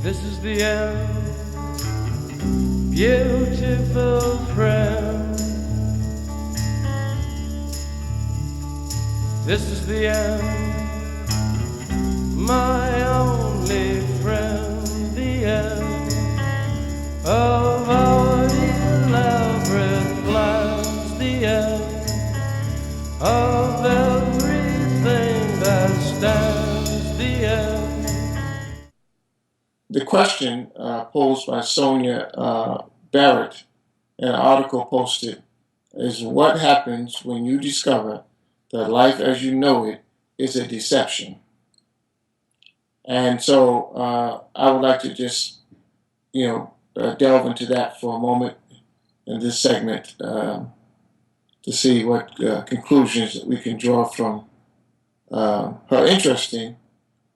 This is the end, beautiful friend. This is the end, my only friend. The end of our elaborate plans. The end of everything that stands. The end. The question posed by Sonia Barrett in an article posted is, what happens when you discover that life as you know it is a deception? And so I would like to just, delve into that for a moment in this segment to see what conclusions we can draw from her interesting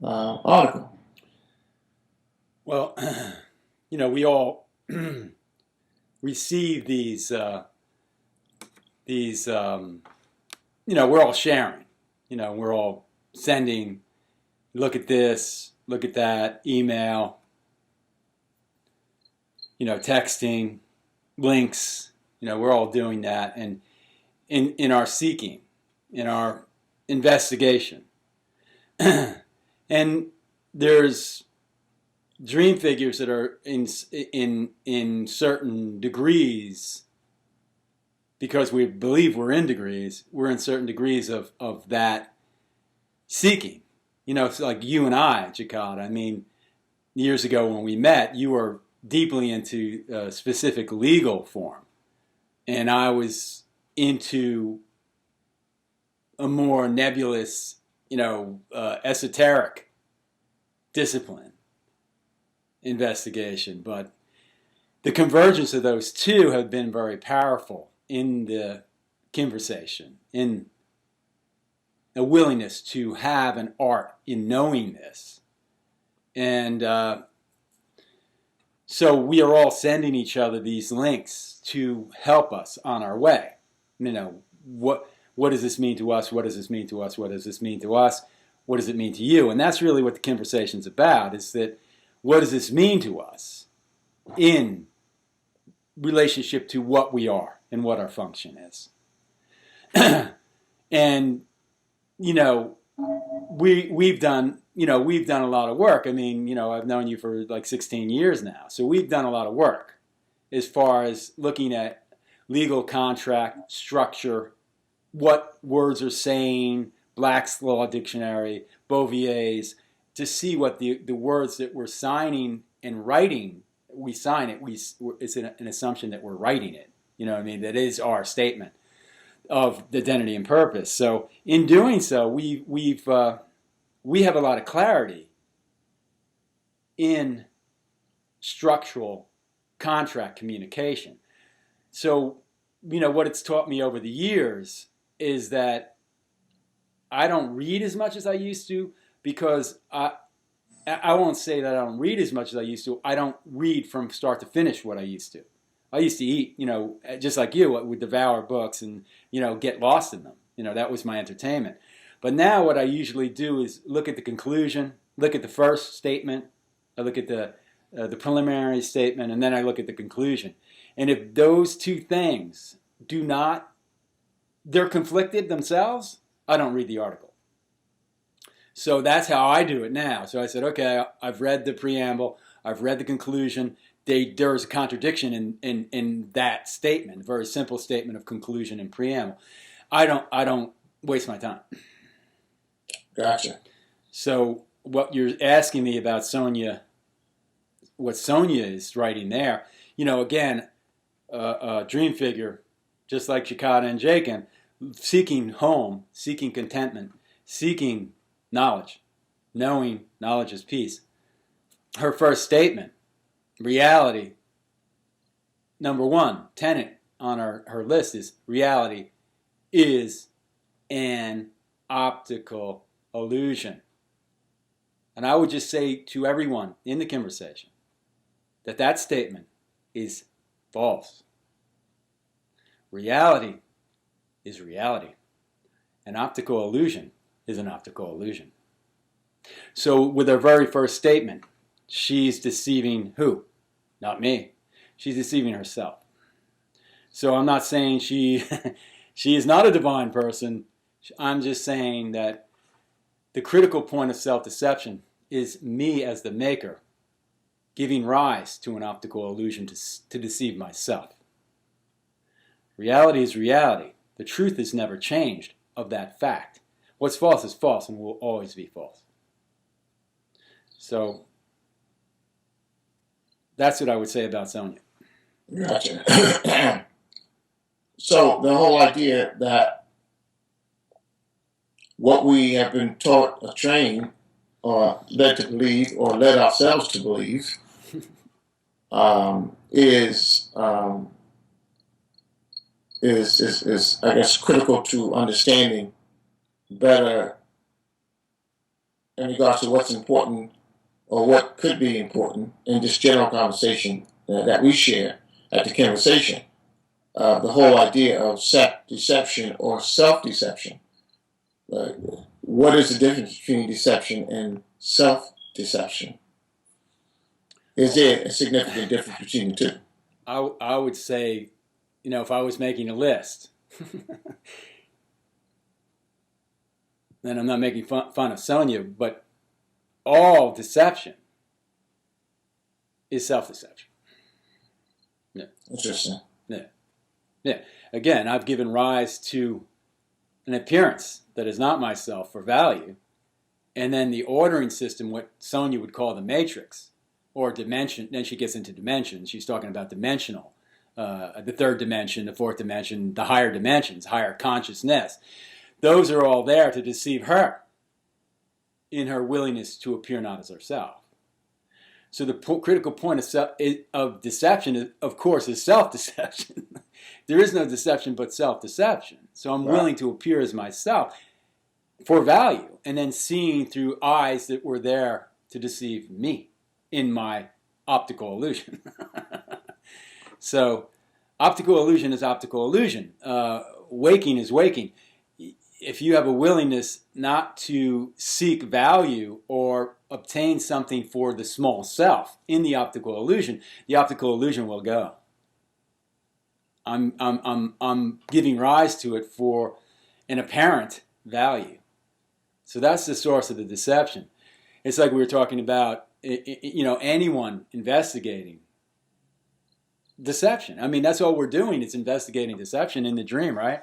article. Well, we all receive we're all sharing. We're all sending, look at this, look at that, email, texting, links. We're all doing that, and in our seeking, in our investigation, and there's dream figures that are in certain degrees, because we believe we're in certain degrees of that seeking. It's like you and I, Chikad. I mean, years ago when we met, you were deeply into a specific legal form, and I was into a more nebulous, esoteric discipline investigation. But the convergence of those two have been very powerful in the conversation, in a willingness to have an art in knowing this. And so we are all sending each other these links to help us on our way. What does this mean to us? What does this mean to us? What does this mean to us? What does it mean to you? And that's really what the conversation's about, is that what does this mean to us in relationship to what we are and what our function is? And, we've done a lot of work. I mean, I've known you for like 16 years now. So we've done a lot of work as far as looking at legal contract structure, what words are saying, Black's Law Dictionary, Bovier's, to see what the words that we're signing and writing, we sign it, it's an assumption that we're writing it. That is our statement of identity and purpose. So in doing so, we have a lot of clarity in structural contract communication. So, what it's taught me over the years is that I don't read as much as I used to, because I won't say that I don't read as much as I used to. I don't read from start to finish what I used to. I used to eat, just like you, would devour books and, get lost in them. That was my entertainment. But now what I usually do is look at the conclusion, look at the first statement, I look at the preliminary statement, and then I look at the conclusion. And if those two things they're conflicted themselves, I don't read the article. So that's how I do it now. So I said, okay, I've read the preamble, I've read the conclusion. There's a contradiction in that statement, a very simple statement of conclusion and preamble. I don't waste my time. Gotcha. So what you're asking me about Sonia, what Sonia is writing there, again, a dream figure, just like Chikada and Jakin, seeking home, seeking contentment, seeking knowledge, knowing knowledge is peace. Her first statement, reality, number one tenet on her list is reality is an optical illusion. And I would just say to everyone in the conversation that statement is false. Reality is reality. An optical illusion is an optical illusion. So with her very first statement, she's deceiving who? Not me. She's deceiving herself. So I'm not saying she she is not a divine person. I'm just saying that the critical point of self-deception is me as the maker giving rise to an optical illusion to deceive myself. Reality is reality. The truth is never changed of that fact. What's false is false and will always be false. So that's what I would say about Sonia. Gotcha. So the whole idea that what we have been taught or trained or led to believe or led ourselves to believe is I guess critical to understanding better in regards to what's important or what could be important in this general conversation that we share at the conversation. The whole idea of deception or self-deception. What is the difference between deception and self-deception? Is there a significant difference between the two? I would say, if I was making a list, then I'm not making fun of Sonia, but all deception is self-deception. Yeah. Interesting. Yeah. Again, I've given rise to an appearance that is not myself for value, and then the ordering system, what Sonia would call the matrix, or dimension. Then she gets into dimensions. She's talking about dimensional, the third dimension, the fourth dimension, the higher dimensions, higher consciousness. Those are all there to deceive her in her willingness to appear not as herself. So the critical point of deception, of course, is self-deception. There is no deception but self-deception. So I'm willing to appear as myself for value, and then seeing through eyes that were there to deceive me in my optical illusion. So optical illusion is optical illusion. Waking is waking. If you have a willingness not to seek value or obtain something for the small self in the optical illusion will go. I'm giving rise to it for an apparent value. So that's the source of the deception. It's like we were talking about, anyone investigating deception. I mean, that's all we're doing. It's investigating deception in the dream, right?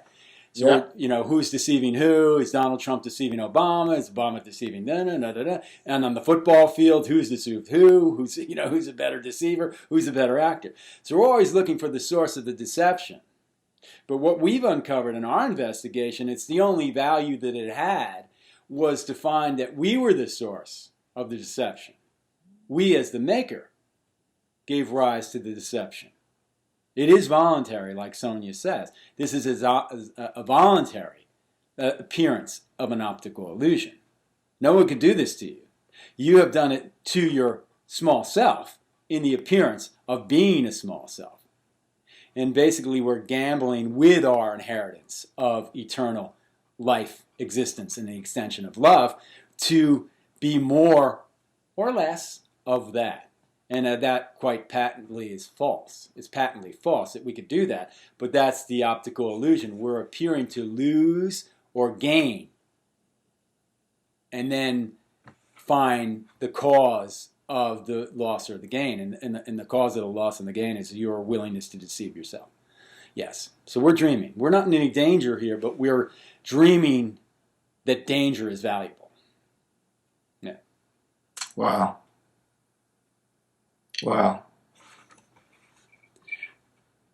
So, who's deceiving who? Is Donald Trump deceiving Obama? Is Obama deceiving da-da-da-da-da? And on the football field, who's deceived who? Who's a better deceiver? Who's a better actor? So we're always looking for the source of the deception. But what we've uncovered in our investigation, it's the only value that it had, was to find that we were the source of the deception. We, as the maker, gave rise to the deception. It is voluntary, like Sonia says. This is a voluntary appearance of an optical illusion. No one could do this to you. You have done it to your small self in the appearance of being a small self. And basically we're gambling with our inheritance of eternal life, existence, and the extension of love to be more or less of that. And that quite patently is false. It's patently false that we could do that. But that's the optical illusion. We're appearing to lose or gain, and then find the cause of the loss or the gain. And the cause of the loss and the gain is your willingness to deceive yourself. Yes. So we're dreaming. We're not in any danger here, but we're dreaming that danger is valuable. Yeah. Wow.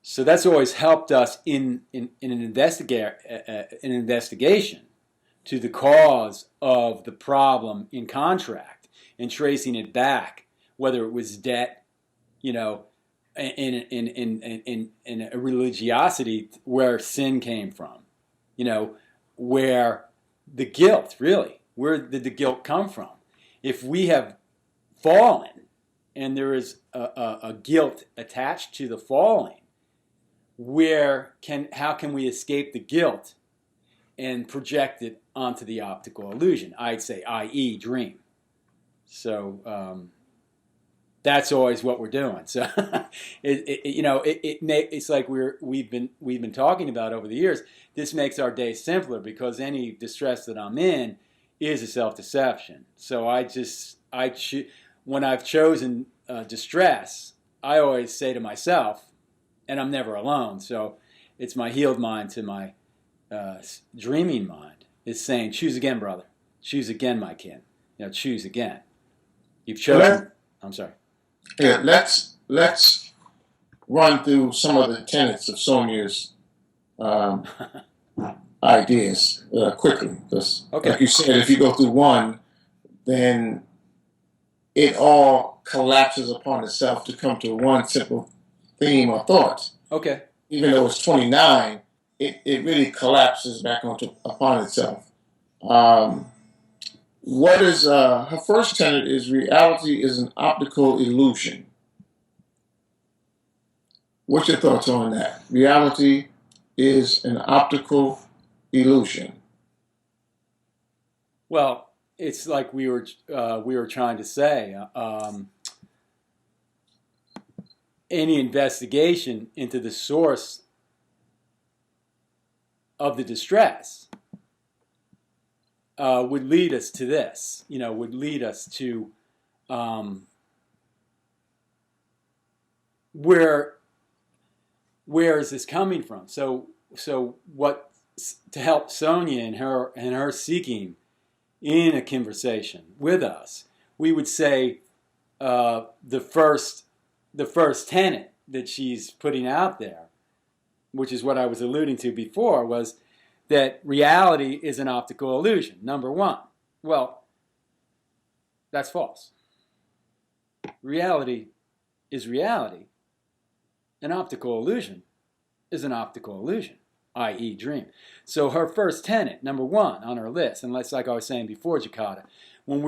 So that's always helped us in an investigation to the cause of the problem in contract and tracing it back, whether it was debt, in a religiosity where sin came from, where the guilt, really, where did the guilt come from? If we have fallen, and there is a guilt attached to the falling, how can we escape the guilt and project it onto the optical illusion? I'd say, i.e., dream. So that's always what we're doing. So, it's like we've been talking about over the years. This makes our day simpler because any distress that I'm in is a self-deception. So when I've chosen distress, I always say to myself, and I'm never alone. So it's my healed mind to my dreaming mind. It's saying, choose again, brother. Choose again, my kin. Choose again. You've chosen. I'm sorry. Yeah, let's run through some of the tenets of Sonia's um, ideas quickly. Because, Okay. like you said, if you go through one, then it all collapses upon itself to come to one simple theme or thought. Okay. Even though it's 29, it really collapses back upon itself. What is her first tenet is reality is an optical illusion. What's your thoughts on that? Reality is an optical illusion. Well, it's like we were trying to say. Any investigation into the source of the distress would lead us to this. Would lead us to where is this coming from? So what to help Sonia and her seeking in a conversation with us, we would say the first tenet that she's putting out there, which is what I was alluding to before, was that reality is an optical illusion. Number one. Well, that's false. Reality is reality. An optical illusion is an optical illusion, i.e. dream. So her first tenet, number one on her list, and like I was saying before, Jakata, when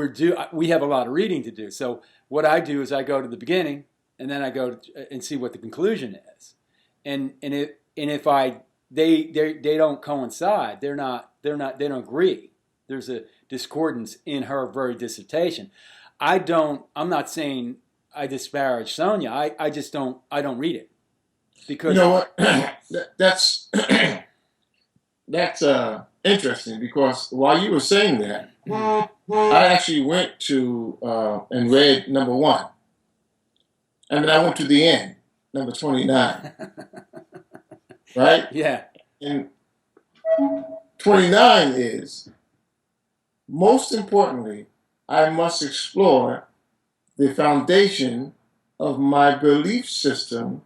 we have a lot of reading to do. So what I do is I go to the beginning, and then I go and see what the conclusion is. And if they don't coincide, they don't agree. There's a discordance in her very dissertation. I'm not saying I disparage Sonia. I just don't read it. Because you know what? That's interesting because while you were saying that, I actually went to and read number one, and then I went to the end, number 29, right? Yeah. And 29 is, most importantly, I must explore the foundation of my belief system.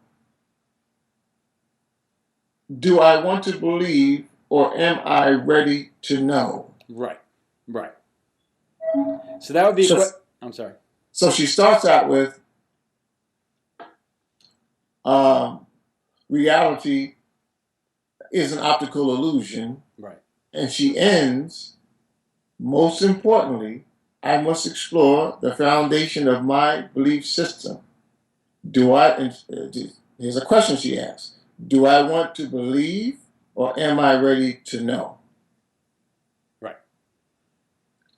Do I want to believe or am I ready to know? Right. So that would be I'm sorry. So she starts out with reality is an optical illusion. Right. And she ends, most importantly, I must explore the foundation of my belief system. Here's a question she asks. Do I want to believe or am I ready to know? Right.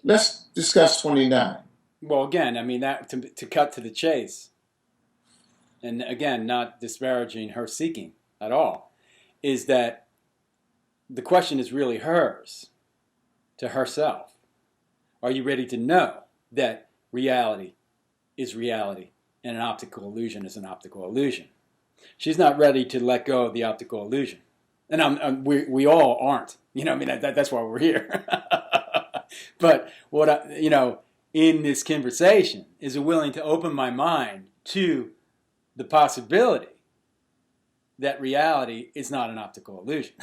Let's discuss 29. Well, again, I mean, that to cut to the chase, and again, not disparaging her seeking at all, is that the question is really hers, to herself. Are you ready to know that reality is reality and an optical illusion is an optical illusion? She's not ready to let go of the optical illusion. And we all aren't. I mean, that's why we're here. But in this conversation is willing to open my mind to the possibility that reality is not an optical illusion.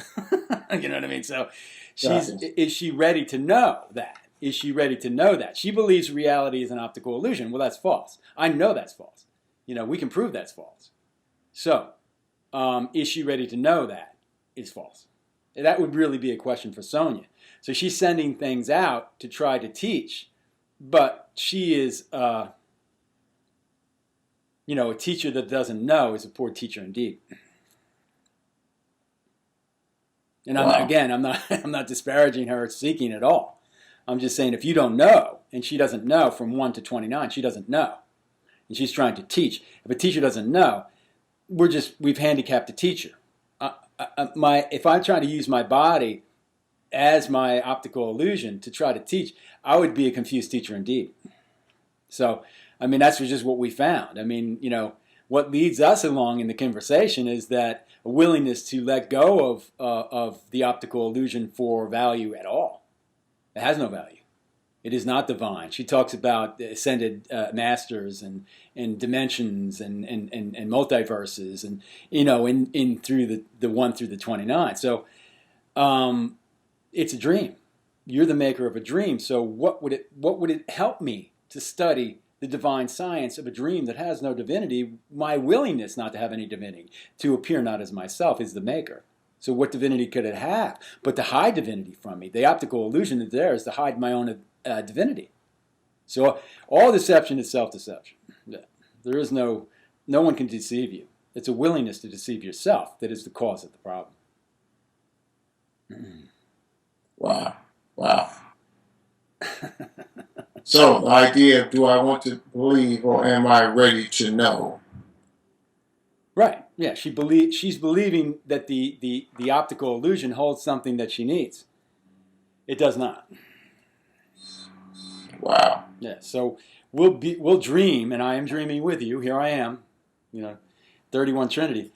You know what I mean? So is she ready to know that? Is she ready to know that? She believes reality is an optical illusion. Well, that's false. I know that's false. We can prove that's false. So, is she ready to know that is false? That would really be a question for Sonia. So she's sending things out to try to teach, but she is, a teacher that doesn't know is a poor teacher indeed. And I'm not disparaging her seeking at all. I'm just saying if you don't know, and she doesn't know from 1 to 29, she doesn't know. and she's trying to teach. If a teacher doesn't know, we've handicapped the teacher. If I'm trying to use my body as my optical illusion to try to teach, I would be a confused teacher indeed. So, I mean, that's just what we found. I mean, what leads us along in the conversation is that a willingness to let go of the optical illusion for value at all. It has no value. It is not divine. She talks about ascended masters and dimensions and multiverses and in through the 1 through the 29. So it's a dream. You're the maker of a dream. So what would it help me to study the divine science of a dream that has no divinity? My willingness not to have any divinity, to appear not as myself, is the maker. So what divinity could it have but to hide divinity from me? The optical illusion that there is to hide my own divinity. So all deception is self-deception. There is no one can deceive you. It's a willingness to deceive yourself that is the cause of the problem. Wow. So the idea of, do I want to believe or am I ready to know? Right. Yeah. She's believing that the optical illusion holds something that she needs. It does not. Wow. Yeah. So we'll dream, and I am dreaming with you. Here I am. 31 Trinity.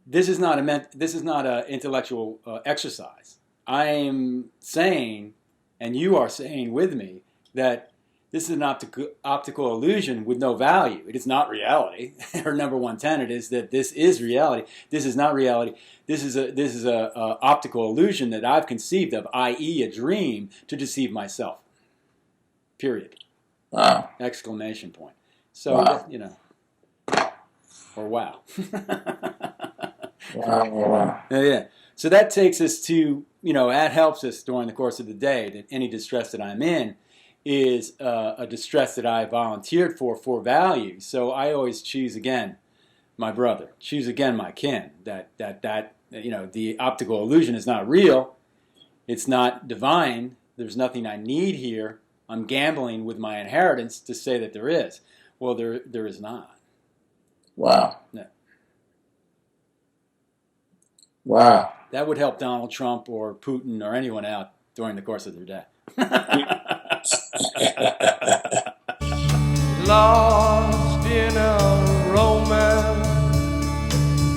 This is not an intellectual exercise. I am saying, and you are saying with me, that this is an optical illusion with no value. It is not reality. Her number one tenet is that this is reality. This is not reality. This is a optical illusion that I've conceived of, i.e., a dream to deceive myself. Period. Wow. Exclamation point. So wow. Or wow. Wow. Yeah. So that takes us to, that helps us during the course of the day, that any distress that I'm in is a distress that I volunteered for value. So I always choose again my brother, choose again my kin, that the optical illusion is not real. It's not divine. There's nothing I need here. I'm gambling with my inheritance to say that there is. Well, there is not. Wow. No. Wow. That would help Donald Trump or Putin or anyone out during the course of their day. Lost in a romance,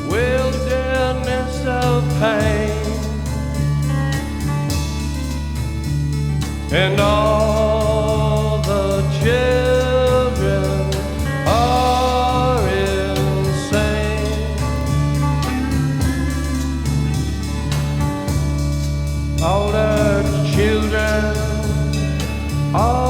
wilderness of pain, and all the children are insane. All the children are